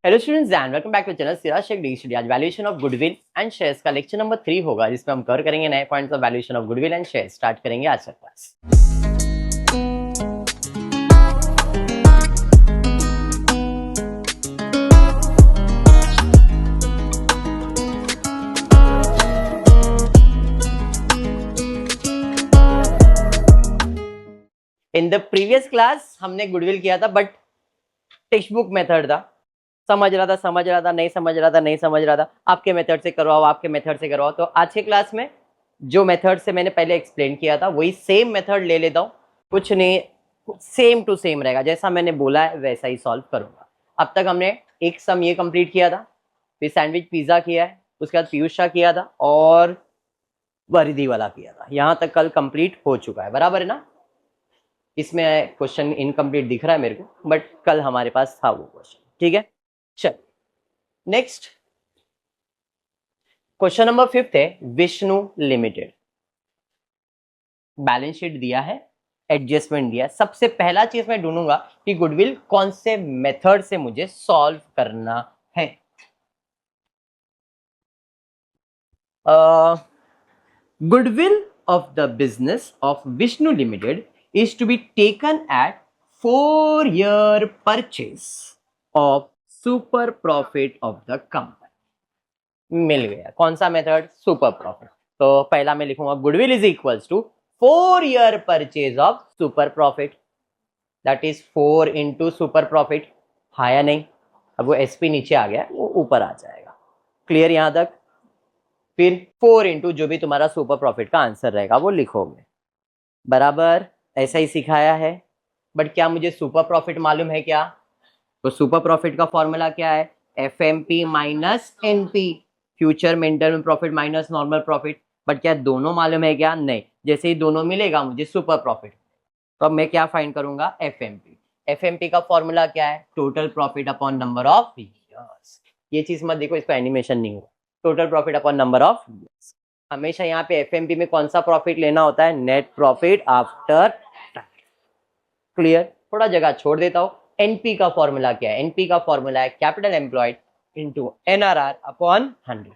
Hello students and welcome back to channel Siraj Shaikh the study. आज valuation of goodwill and shares का lecture number 3 होगा, जिसमें हम cover करेंगे नए points of valuation of goodwill and shares. Start करेंगे आज का class. In the previous class हमने गुडविल किया था, बट टेक्स्ट बुक मेथड था। समझ रहा था, नहीं समझ रहा था, आपके मेथड से करवाओ। तो आज के क्लास में जो मेथड से मैंने पहले एक्सप्लेन किया था वही सेम मेथड ले लेता हूँ। कुछ नहीं, सेम टू सेम रहेगा, जैसा मैंने बोला है वैसा ही सॉल्व करूंगा। अब तक हमने एक सम ये कंप्लीट किया था, फिर सैंडविच पिज्जा किया है, उसके बाद पीयूषा किया था और वरिदी वाला किया था। यहाँ तक कल कंप्लीट हो चुका है, बराबर है ना। इसमें क्वेश्चन इनकम्प्लीट दिख रहा है मेरे को, बट कल हमारे पास था वो क्वेश्चन। ठीक है, चल नेक्स्ट क्वेश्चन नंबर 5 है विष्णु लिमिटेड। बैलेंस शीट दिया है, एडजस्टमेंट दिया है। सबसे पहला चीज मैं ढूंढूंगा कि गुडविल कौन से मेथड से मुझे सॉल्व करना है। Goodwill of the business of Vishnu limited is to be taken at 4-year purchase of super profit of the company। मिल गया कौन सा मेथड, सुपर प्रॉफिट। तो पहला मैं लिखूंगा goodwill is equals to 4-year purchase of super profit, that is 4 into super profit. हाँ या नहीं, अब वो एसपी नीचे आ गया, वो ऊपर आ जाएगा। क्लियर यहां तक। फिर 4 इंटू जो भी तुम्हारा सुपर प्रॉफिट का आंसर रहेगा वो लिखोगे, बराबर ऐसा ही सिखाया है। बट क्या मुझे सुपर प्रॉफिट मालूम है क्या? तो सुपर प्रॉफिट का फॉर्मूला क्या है, FMP minus NP, future maintain profit minus normal profit. But क्या दोनों मालूम है क्या? नहीं। जैसे ही दोनों मिलेगा मुझे सुपर प्रॉफिट, तो अब मैं क्या फाइंड करूंगा, एफएमपी। एफएमपी का फॉर्मूला क्या है, total profit upon number of years. ये चीज मत देखो, इसको एनिमेशन नहीं हुआ। Total profit upon number of years. हमेशा यहाँ पे एफएमपी में कौन सा प्रॉफिट लेना होता है, net profit after tax. Clear, थोड़ा जगह छोड़ देता हूं। एनपी का फॉर्मूला क्या है, एनपी का फॉर्मूला है capital employed into NRR upon 100।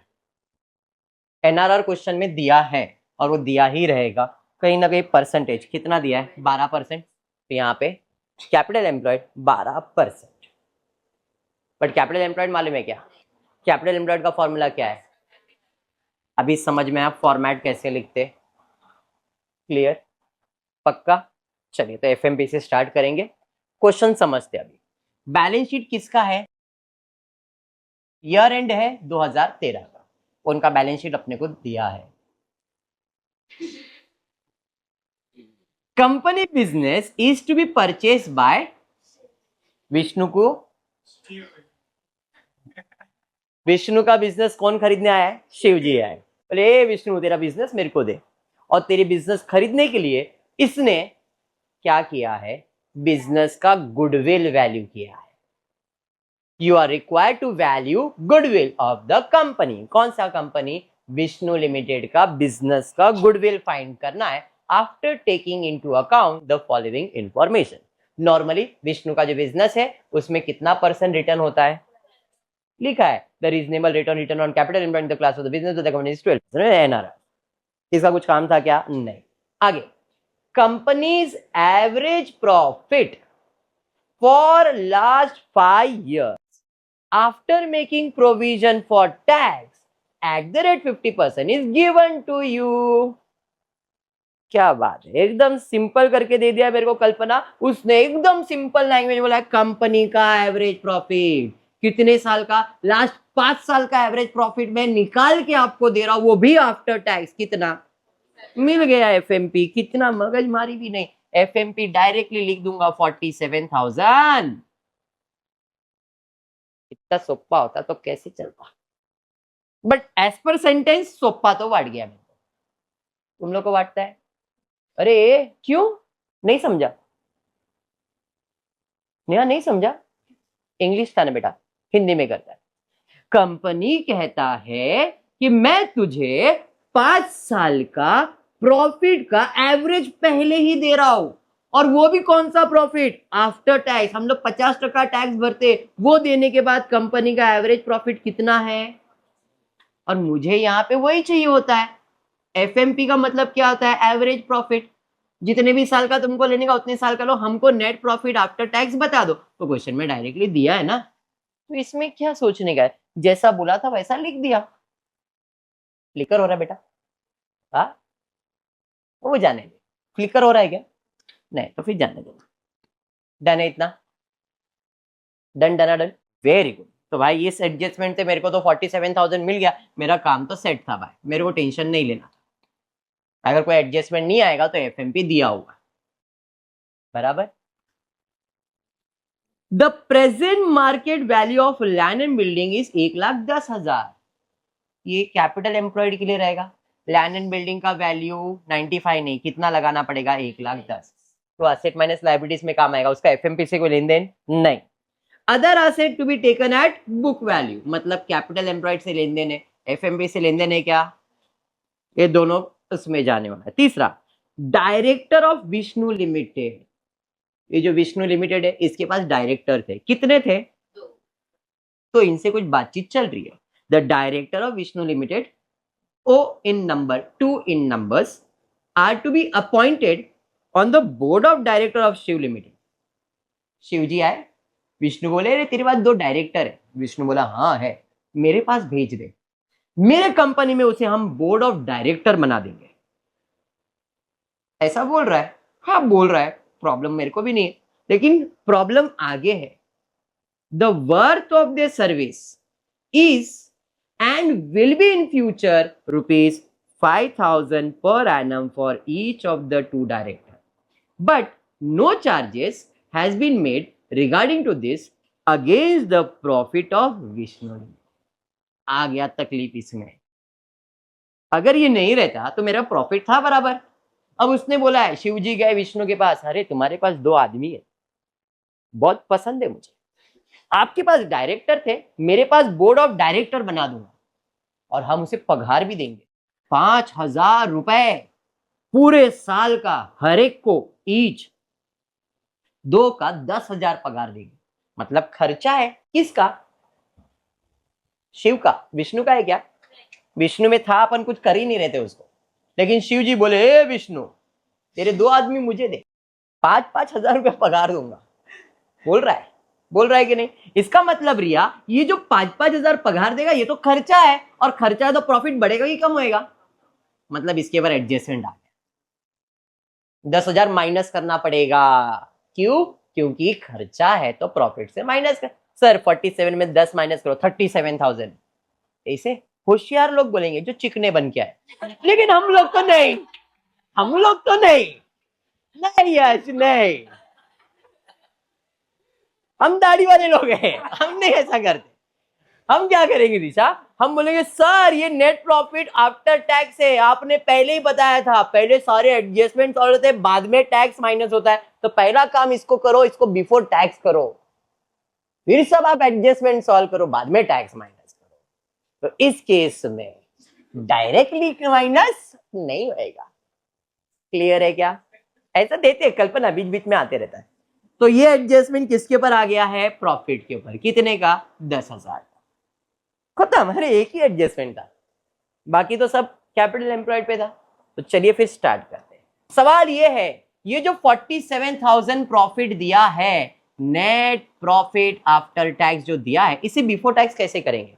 NRR question में दिया है और वो दिया ही रहेगा, कहीं ना कहीं परसेंटेज कितना दिया है, 12%। तो यहाँ पे capital employed 12%। But capital employed मालूम है क्या, कैपिटल एम्प्लॉयड का फॉर्मूला क्या है, अभी समझ में आप फॉर्मेट कैसे लिखते। क्लियर, पक्का। चलिए तो एफएमपी से स्टार्ट करेंगे, क्वेश्चन समझते। अभी बैलेंस शीट किसका है, ईयर एंड है 2013 का, उनका बैलेंस शीट अपने को दिया है। Company business is to be purchase by Vishnu को। विष्णु का बिजनेस कौन खरीदने आया है, शिव जी आए। बोले विष्णु तेरा बिजनेस मेरे को दे। और तेरे बिजनेस खरीदने के लिए इसने क्या किया है, बिजनेस का गुडविल वैल्यू किया है। You are required to value goodwill of the company. कौन सा कंपनी, विष्णु लिमिटेड का बिजनेस का गुडविल फाइंड करना है after taking into account the following information. Normally Vishnu का जो बिजनेस है उसमें कितना परसेंट रिटर्न होता है, लिखा है the reasonable return on capital employed in the class of the business of the company is 12% NRR. इसका कुछ काम था क्या, नहीं। आगे, company's average profit for last 5 years after making provision for tax at the rate 50% is given to you। क्या बात है, एकदम सिंपल करके दे दिया मेरे को कल्पना। उसने एकदम सिंपल लैंग्वेज बोला, कंपनी का एवरेज प्रॉफिट कितने साल का, लास्ट 5 साल का एवरेज प्रॉफिट मैं निकाल के आपको दे रहा हूं, वो भी आफ्टर टैक्स। कितना मिल गया एफएमपी, कितना मगजमारी भी नहीं। एफएमपी डायरेक्टली लिख दूंगा 47,000। इतना सोपा होता तो कैसे चलता, बट एज पर सेंटेंस सोपा तो वाट गया मेरे को। तुम लोग को वाटता है, अरे क्यों नहीं समझा, नहीं समझा। इंग्लिश था ना बेटा, हिंदी में करता है। कंपनी कहता है कि मैं तुझे 5 साल का प्रॉफिट का एवरेज पहले ही दे रहा हूं, और वो भी कौन सा प्रॉफिट? After tax. हम लोग 50% टैक्स भरते, वो देने के बाद कंपनी का एवरेज प्रॉफिट कितना है? और मुझे यहाँ पे वही चाहिए होता है। एफएमपी का मतलब क्या होता है? Average profit. जितने भी साल का तुमको लेने का उतने साल का लो, हमको नेट प्रॉफिट आफ्टर टैक्स बता दो। तो क्वेश्चन में डायरेक्टली दिया है ना, तो इसमें क्या सोचने का है? जैसा बोला था वैसा लिख दिया। फ्लिकर हो रहा है बेटा? हाँ, वो जाने दे। फ्लिकर हो रहा है क्या? नहीं तो फिर जाने दो। डन है इतना? Done done done, very good. तो भाई इस एडजस्टमेंट से मेरे को तो 47,000 मिल गया, मेरा काम तो सेट था भाई, मेरे को टेंशन नहीं लेना। अगर कोई एडजस्टमेंट नहीं आएगा तो एफएमपी दिया होगा, बराबर। The present market value of land and building is 1,10,000। ये कैपिटल एम्प्लॉयड के लिए रहेगा। लैंड एंड बिल्डिंग का वैल्यू 95 नहीं, कितना लगाना पड़ेगा? 1,10,000। तो असेट माइनस लायबिलिटीज में काम आएगा, उसका एफएमपी से कोई लेन देन नहीं। Other asset to be taken at book value, मतलब कैपिटल एम्प्लॉयड से लेन देन है, एफएमपी से लेन देन है क्या? ये दोनों उसमें जाने वाला है। तीसरा, डायरेक्टर ऑफ विष्णु लिमिटेड। ये जो विष्णु लिमिटेड है इसके पास डायरेक्टर थे, कितने थे? तो इनसे कुछ बातचीत चल रही है। The director of Vishnu limited, O in number, 2 in numbers, are to be appointed on the board of director of Shiv limited. Shiv ji आए, विष्णु बोले रे तेरे पास 2 डायरेक्टर है। विष्णु बोला हाँ है, मेरे पास भेज दे, मेरे कंपनी में उसे हम बोर्ड ऑफ डायरेक्टर बना देंगे। ऐसा बोल रहा है? हाँ बोल रहा है, प्रॉब्लम मेरे को भी नहीं है, लेकिन प्रॉब्लम आगे है। The worth of the service is and will be in future rupees 5,000 per annum for each of the 2 directors. But no charges has been made regarding to this against the profit of Vishnu. आ गया तकलीफ इसमें। अगर ये नहीं रहता तो मेरा profit था बराबर। अब उसने बोला है, शिव जी गए विष्णु के पास, अरे तुम्हारे पास 2 आदमी है, बहुत पसंद है मुझे, आपके पास डायरेक्टर थे, मेरे पास बोर्ड ऑफ डायरेक्टर बना दूंगा और हम उसे पगार भी देंगे 5,000 रुपए पूरे साल का, हर एक को ईच, 2 का 10,000 पगार देंगे। मतलब खर्चा है किसका? शिव का। विष्णु का है क्या? विष्णु में था, अपन कुछ कर ही नहीं रहे थे उसको, लेकिन शिव जी बोले ए विष्णु तेरे 2 आदमी मुझे दे, 5-5 हजार रुपए पगार दूंगा। बोल रहा है कि नहीं? इसका मतलब रिया, ये जो 5-5 हजार पगार देगा ये तो खर्चा है, और खर्चा है तो प्रॉफिट बढ़ेगा कि कम होएगा? मतलब इसके ऊपर एडजस्टमेंट आ गया, 10,000 माइनस करना पड़ेगा। क्यों? क्योंकि खर्चा है तो प्रॉफिट से माइनस कर। सर 47 में 10 माइनस करो, 37,000। ऐसे होशियार लोग बोलेंगे जो चिकने बन के आए, लेकिन हम लोग तो नहीं, हम लोग तो नहीं, नहीं यश नहीं, हम दाढ़ी वाले लोग हैं, हम नहीं ऐसा करते। हम क्या करेंगे दिशा? हम बोलेंगे सर ये नेट प्रॉफिट आफ्टर टैक्स है, आपने पहले ही बताया था, पहले सारे एडजस्टमेंट सॉल्व होते हैं, बाद में टैक्स माइनस होता है, तो पहला काम इसको करो, इसको बिफोर टैक्स करो, फिर सब आप एडजस्टमेंट सॉल्व करो, बाद में टैक्स माइनस करो। तो इस केस में डायरेक्टली माइनस नहीं होएगा। क्लियर है क्या? ऐसा देते हैं, कल्पना बीच बीच में आते रहता है। तो ये एडजस्टमेंट किसके ऊपर आ गया है? प्रॉफिट के ऊपर। कितने का? 10,000। खत्म। अरे एक ही एडजस्टमेंट था, बाकी तो सब कैपिटल एम्प्लॉयड पे था। तो चलिए फिर स्टार्ट करते हैं। सवाल ये है, ये जो 47,000 प्रॉफिट दिया है, नेट प्रॉफिट आफ्टर टैक्स जो दिया है, इसे बिफोर टैक्स कैसे करेंगे?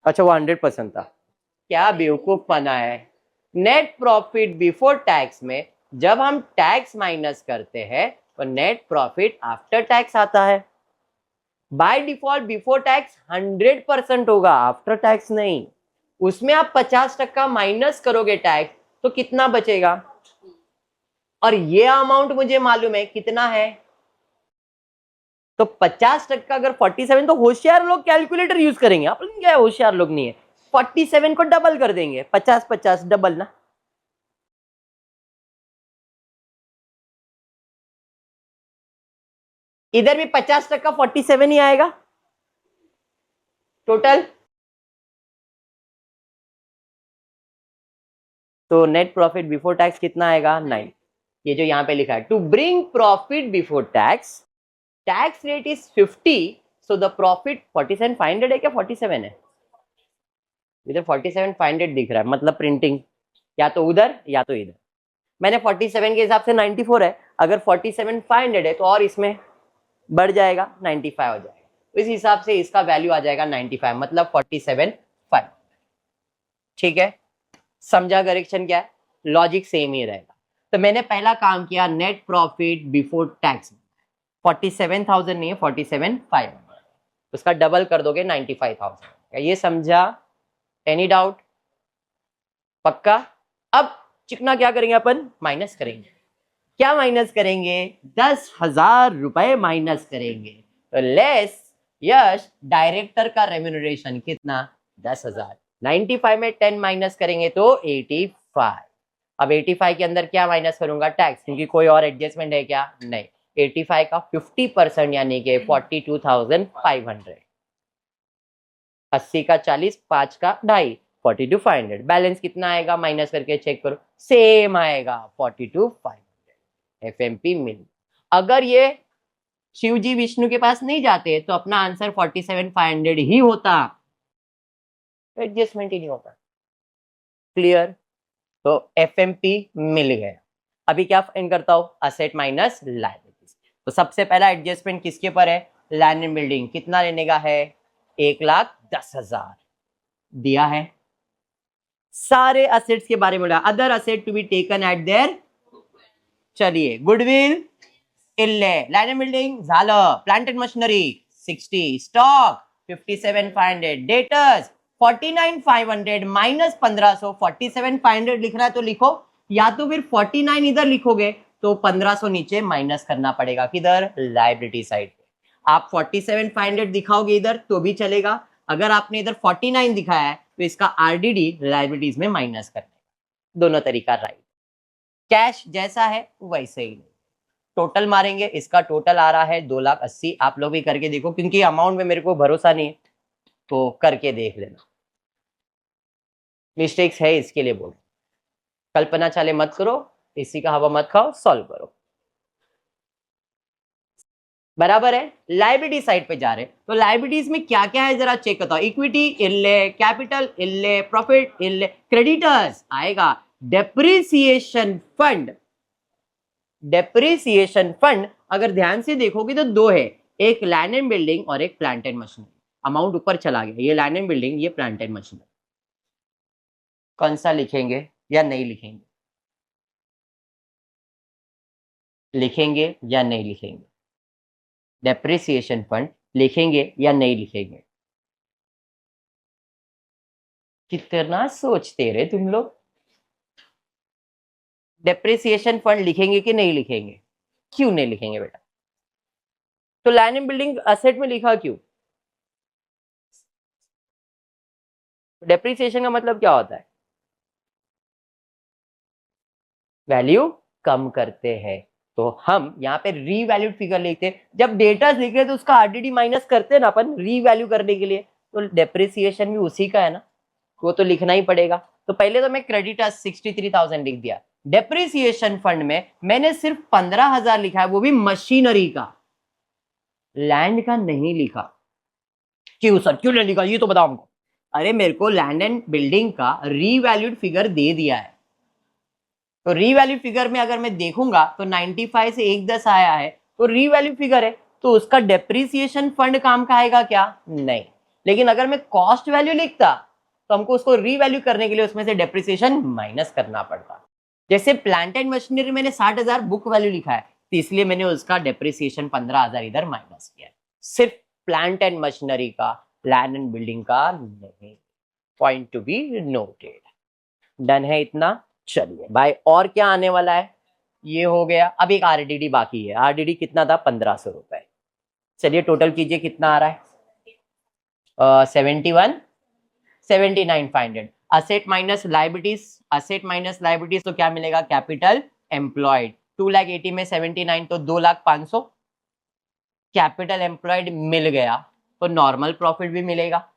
अच्छा वो 100% था, क्या बेवकूफ बना है। नेट प्रॉफिट बिफोर टैक्स में जब हम टैक्स माइनस करते हैं तो नेट प्रॉफिट आफ्टर टैक्स आता है। बाय डिफॉल्ट बिफोर टैक्स 100% होगा, आफ्टर टैक्स नहीं। उसमें आप 50% माइनस करोगे टैक्स तो कितना बचेगा? और ये अमाउंट मुझे मालूम है कितना है, तो 50% अगर 47, तो होशियार लोग कैलकुलेटर यूज करेंगे, अपन क्या होशियार लोग नहीं है, 47 को डबल कर देंगे, 50-50 डबल ना। इधर भी 50% 47 ही आएगा टोटल। तो नेट प्रॉफिट बिफोर टैक्स कितना आएगा 9। ये जो यहाँ पे लिखा है to bring profit before tax tax rate is 50 so the profit 47,500 है क्या 47 है? इधर 47,500 दिख रहा है, मतलब प्रिंटिंग या तो उधर या तो इधर। मैंने 47 के हिसाब से 94 है, अगर 47,500 है तो और इसमें बढ़ जाएगा 95 हो जाएगा, इस हिसाब से इसका वैल्यू आ जाएगा 95, मतलब 47,500। ठीक है, समझा करेक्शन क्या है? लॉजिक सेम ही रहेगा। तो मैंने पहला काम किया नेट प्रॉफिट बिफोर टैक्स 47,000 नहीं है 47,500, उसका डबल कर दोगे 95,000। ये समझा? Any doubt? पक्का? अब चिकना क्या करेंगे अपन? माइनस करेंगे। क्या माइनस करेंगे? 10,000 रुपए माइनस करेंगे। तो लेस यश डायरेक्टर का रेम्यूनरेशन कितना? 10,000। 95 में 10 माइनस करेंगे तो 85। अब 85 के अंदर क्या माइनस करूंगा? टैक्स, क्योंकि कोई और एडजस्टमेंट है क्या? नहीं। 85 का 50% यानी कि 42,500। 80 का 40, 5 का 2.5, 42,500। बैलेंस कितना आएगा? माइनस करके चेक करो, सेम आएगा 42,500। एफएमपी मिल। अगर ये शिवजी विष्णु के पास नहीं जाते तो अपना आंसर 47,500 ही होता, एडजस्टमेंट ही नहीं होता। क्लियर? तो एफएमपी मिल गया। अभी क्या फाइंड करता हूं? Asset minus liabilities. तो सबसे पहला एडजस्टमेंट किसके ऊपर है? Land and building. कितना लेने का है? 1,10,000 दिया है। सारे असेट्स के बारे में बोला, other asset to be taken at there. चलिए, गुडविल इल्ले, लैंड एंड बिल्डिंग झालं, plant and machinery 60, stock 57,500, debtors 49,500 minus 1,500, 47,500 लिख रहा है तो लिखो, या तो फिर 49 इधर लिखोगे तो 1,500 नीचे माइनस करना पड़ेगा। किधर? लाइबिलिटी साइड पे। आप 47,500 दिखाओगे इधर तो भी चलेगा, अगर आपने इधर 49 दिखाया है तो इसका आरडीडी लाइबिलिटीज में माइनस करने का। दोनों तरीका राइट। कैश जैसा है वैसे ही टोटल मारेंगे। इसका टोटल आ रहा है 2,80,000। आप लोग भी करके देखो, क्योंकि अमाउंट में मेरे को भरोसा नहीं है तो करके देख लेना। मिस्टेक्स है इसके लिए बोल, कल्पना चाले मत करो, इसी का हवा मत खाओ, सॉल्व करो। बराबर है। लाइबिलिटी साइड पे जा रहे, तो लाइबिलिटीज में क्या क्या है जरा चेक करता हूं। इक्विटी इल्ले, कैपिटल इल्ले, प्रॉफिट इल्ले, क्रेडिटर्स आएगा, डेप्रिसिएशन फंड। डेप्रिसिएशन फंड अगर ध्यान से देखोगे तो दो है, एक लैंड एंड बिल्डिंग और एक प्लांट एंड मशीनरी। अमाउंट ऊपर चला गया, ये लैंड एंड बिल्डिंग, ये प्लांट एंड मशीनरी। कौन सा लिखेंगे या नहीं लिखेंगे? लिखेंगे या नहीं लिखेंगे? डेप्रिसिएशन फंड लिखेंगे या नहीं लिखेंगे? कितना सोचते रहे तुम लोग। डेप्रिसिएशन फंड लिखेंगे कि नहीं लिखेंगे? क्यों नहीं लिखेंगे बेटा? तो लैंड एंड बिल्डिंग असेट में लिखा क्यों? डेप्रिसिएशन का मतलब क्या होता है? वैल्यू कम करते हैं। तो हम यहाँ पे रीवैल्यूड फिगर लिखते हैं। जब डेटा लिख रहे तो उसका आरडीडी माइनस करते हैं ना अपन रीवैल्यू करने के लिए, तो डेप्रिसिएशन भी उसी का है ना, वो तो लिखना ही पड़ेगा। तो पहले तो मैं क्रेडिटर्स 63,000 लिख दिया। डेप्रिसिएशन फंड में मैंने सिर्फ 15,000 लिखा है, वो भी मशीनरी का, लैंड का नहीं लिखा। क्यों सर, क्यों नहीं लिखा, ये तो बताओ हमको। अरे मेरे को लैंड एंड बिल्डिंग का रीवैल्यूड फिगर दे दिया है, तो रीवैल्यू फिगर में अगर मैं देखूंगा तो 95 से 1,10 आया है, तो रीवैल्यू फिगर है, तो उसका डेप्रिसिएशन फंड काम का आएगा क्या? नहीं। लेकिन अगर मैं कॉस्ट वैल्यू लिखता तो हमको उसको रीवैल्यू करने के लिए उसमें से डेप्रिसिएशन माइनस करना पड़ता। जैसे प्लांट एंड मशीनरी मैंने 60,000 बुक वैल्यू लिखा है, तो इसलिए मैंने उसका डेप्रिसिएशन 15,000 इधर माइनस किया है। सिर्फ प्लांट एंड मशीनरी का, लैंड एंड बिल्डिंग का नहीं। Point to be noted. Done है इतना? चलिए भाई, और क्या आने वाला है? ये हो गया। अब एक आरडीडी बाकी है। आरडीडी कितना था? 1,500 रुपए। चलिए टोटल कीजिए, कितना आ रहा है? 71, 79,500। Asset minus liabilities, asset minus liabilities तो क्या मिलेगा? Capital employed. 2,80,000 में 79 तो 2,05,000। कैपिटल एम्प्लॉयड मिल गया तो नॉर्मल प्रॉफिट भी मिलेगा।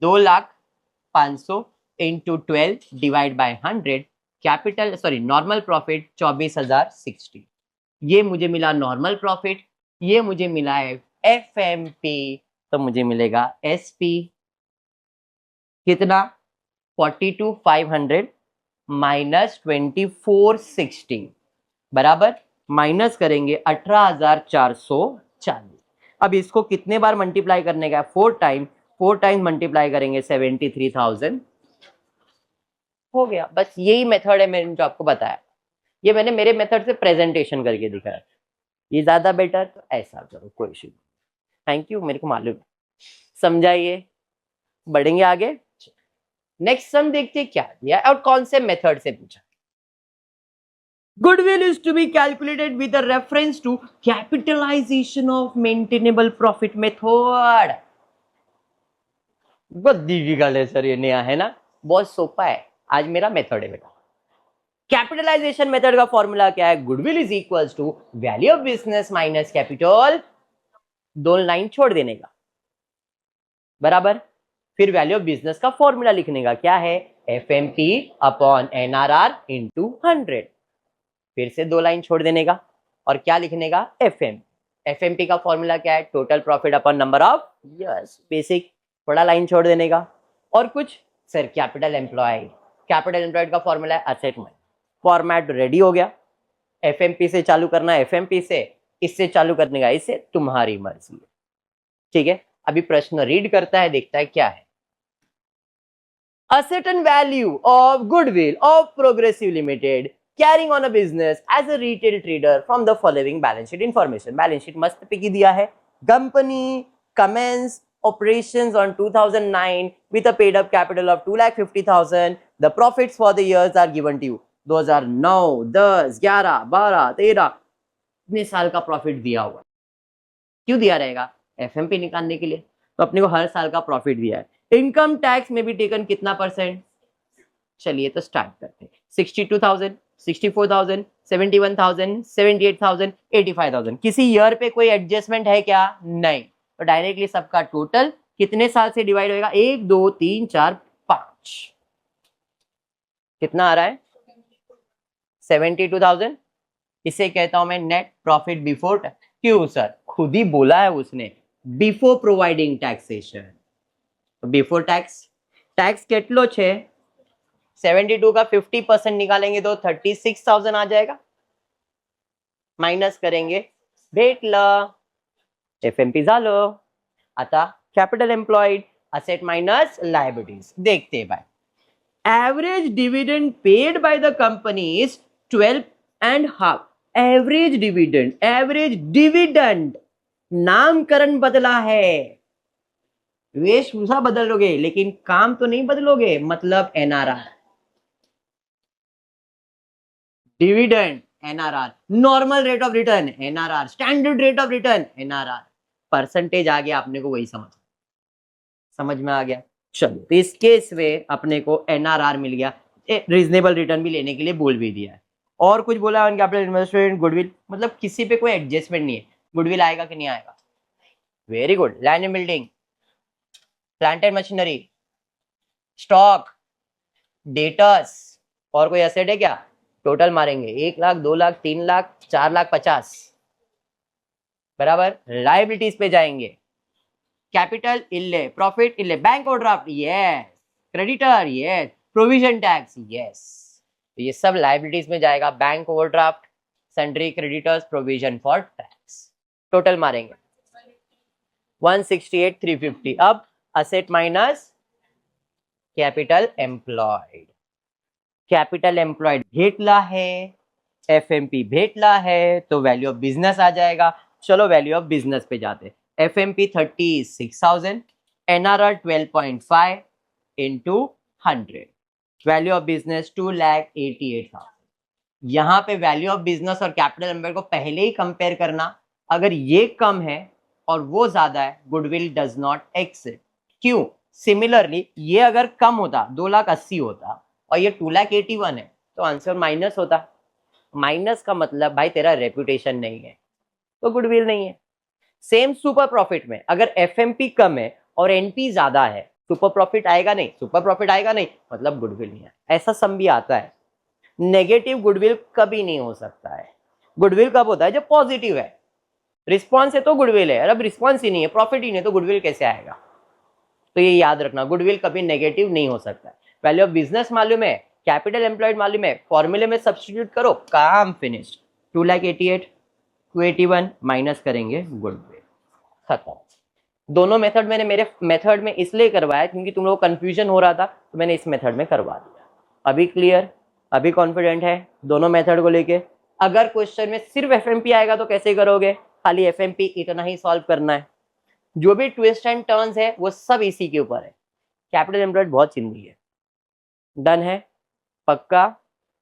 2,05,000 into 12 divide by 100, capital sorry normal profit 24,060, ये मुझे मिला नॉर्मल प्रॉफिट, ये मुझे मिला है एफएमपी, तो मुझे मिलेगा एसपी कितना 42,500 माइनस 24,60 बराबर माइनस करेंगे 18,440। अब इसको कितने बार मल्टीप्लाई करने का है 4 टाइम, 4 टाइम मल्टीप्लाई करेंगे 73,000 हो गया। बस यही मेथड है मैंने जो आपको बताया, ये मैंने मेरे मेथड से प्रेजेंटेशन करके दिखाया। ये ज्यादा बेटर तो ऐसा करो, कोई इशू नहीं। थैंक यू, मेरे को मालूम है, समझाइए, बढ़ेंगे आगे। नेक्स्ट सम देखते हैं क्या दिया और कौन से मेथड से पूछा। Goodwill is to be calculated with a reference to capitalization of maintainable profit method। बहुत डिफिकल्ट है सर, ये नया है ना, बहुत सोपा है, आज मेरा मेथड है बेटा। कैपिटलाइजेशन मेथड का फॉर्मूला क्या है, goodwill is equals to value of business minus capital, 2 line छोड़ देने का बराबर, फिर वैल्यू ऑफ बिजनेस का फॉर्मूला लिखने का क्या है, एफएमपी अपॉन एनआरआर इंटू 100, फिर से 2 लाइन छोड़ देने का और क्या लिखने का, एफएमपी का फॉर्मूला क्या है, total profit upon number of years, basic, थोड़ा लाइन छोड़ देने का और कुछ सर कैपिटल एम्प्लॉयड का फॉर्मूला है असेट मनी। फॉर्मेट रेडी हो गया, एफएमपी से चालू करना है, एफएमपी से, इससे चालू करने का इससे, तुम्हारी मर्जी है, ठीक है। अभी प्रश्न रीड करता है, देखता है क्या है। A certain value of goodwill of Progressive Limited carrying on a business as a retail trader from the following balance sheet information। Balance sheet मस्त पिकी दिया है, company commenced operations on 2009 with a paid up capital of 2,50,000। the profits for the years are given to you। 2009, 10, 11, 12, 13 इतने साल का profit दिया हुआ, क्यों दिया रहेगा, एफएमपी निकालने के लिए, तो अपने को हर साल का प्रॉफिट दिया है। इनकम टैक्स में भी टेकन कितना परसेंट, चलिए तो स्टार्ट करते हैं, 62,000, 64,000, 71,000, 78,000, 85,000। किसी ईयर पे कोई एडजस्टमेंट है क्या, नहीं, तो डायरेक्टली सबका टोटल कितने साल से डिवाइड होएगा, 1 2 3 4 5, कितना आ रहा है 72,000। इसे कहता हूं मैं नेट प्रॉफिट बिफोर टैक्स। क्यों सर, खुद ही बोला है उसने, before providing taxation, before tax, tax કેટલો છે 72 का 50% निकालेंगे तो 36,000 आ जाएगा, माइनस करेंगे भेटला एफएमपी झालो। आता capital employed, asset minus liabilities, देखते हैं भाई। Average dividend paid by the company is 12.5। Average dividend नामकरण बदला है, वेशभूषा बदलोगे लेकिन काम तो नहीं बदलोगे, मतलब NRR, dividend NRR, normal rate of return NRR, standard rate of return NRR, percentage आ गया अपने को, वही समझ में आ गया। चलो तो इस केस में अपने को एनआरआर मिल गया, रीजनेबल रिटर्न भी लेने के लिए बोल भी दिया है। और कुछ बोला ऑन कैपिटल इन्वेस्टमेंट गुडविल, मतलब किसी पे कोई एडजस्टमेंट नहीं है, गुडविल आएगा कि नहीं आएगा, very good. Land and building, plant and machinery, stock, debtors, और कोई एसेट है क्या, टोटल मारेंगे 1 लाख 2 लाख 3 लाख 4 लाख 50 बराबर। लायबिलिटीज पे जाएंगे, कैपिटल इल्ले, प्रॉफिट इल्ले, bank overdraft yes, creditor yes, provision tax yes, तो ये सब लायबिलिटीज में जाएगा, bank overdraft, sundry creditors, provision for tax, total मारेंगे 168,350। अब asset minus capital employed, capital employed भेटला है, एफएमपी भेटला है, तो वैल्यू ऑफ बिजनेस आ जाएगा। चलो वैल्यू ऑफ बिजनेस पे जाते, FMP 36,000, NRR 12.5 into 100, value of business 2,88,000। यहाँ पे वैल्यू ऑफ बिजनेस और कैपिटल एम्प्लॉयड को पहले ही कंपेयर करना, अगर ये कम है और वो ज्यादा है, गुडविल डज नॉट एक्सिस्ट। क्यों, सिमिलरली ये अगर कम होता 2,80,000 होता और ये 2,81,000 है, तो आंसर माइनस होता। माइनस का मतलब भाई तेरा रेपुटेशन नहीं है, तो गुडविल नहीं है। सेम सुपर प्रॉफिट में अगर एफएमपी कम है और एनपी ज्यादा है, सुपर प्रॉफिट आएगा नहीं, सुपर प्रॉफिट आएगा नहीं, मतलब गुडविल नहीं है। ऐसा सम भी आता है, नेगेटिव गुडविल कभी नहीं हो सकता है। गुडविल कब होता है? जब पॉजिटिव है। रिस्पॉन्स है तो गुडविल है, और अब रिस्पॉन्स ही नहीं है, प्रॉफिट ही नहीं है, तो गुडविल कैसे आएगा? तो ये याद रखना, गुडविल कभी नेगेटिव नहीं हो सकता है। वैल्यू ऑफ बिजनेस मालूम है, कैपिटल एम्प्लॉयड मालूम है, फॉर्मूले में सब्स्टिट्यूट करो, काम फिनिश्ड। 2,88,000 281 माइनस करेंगे गुडविल, खत्म। दोनों मेथड मैंने मेरे मेथड में इसलिए करवाया क्योंकि तुम लोग कंफ्यूजन हो रहा था, तो मैंने इस मेथड में करवा दिया। अभी क्लियर, अभी कॉन्फिडेंट है दोनों मेथड को लेके? अगर क्वेश्चन में सिर्फ एफएमपी आएगा तो कैसे करोगे? खाली एफएमपी इतना ही सॉल्व करना है, जो भी ट्विस्ट एंड टर्न्स है वो सब इसी के ऊपर है। कैपिटल एम्प्लॉयड बहुत चिंदी है। डन है? पक्का?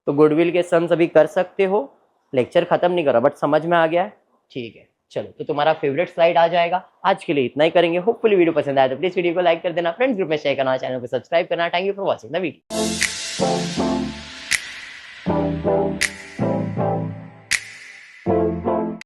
तो गुडविल के सम्स अभी कर सकते हो, लेक्चर खत्म नहीं करा बट समझ में आ गया है? ठीक है, चलो तो तुम्हारा फेवरेट स्लाइड आ जाएगा। आज के लिए इतना ही करेंगे। होपफुली वीडियो पसंद आया तो प्लीज वीडियो को लाइक कर देना, फ्रेंड्स ग्रुप में शेयर करना, चैनल को सब्सक्राइब करना। Thank you for watching the video.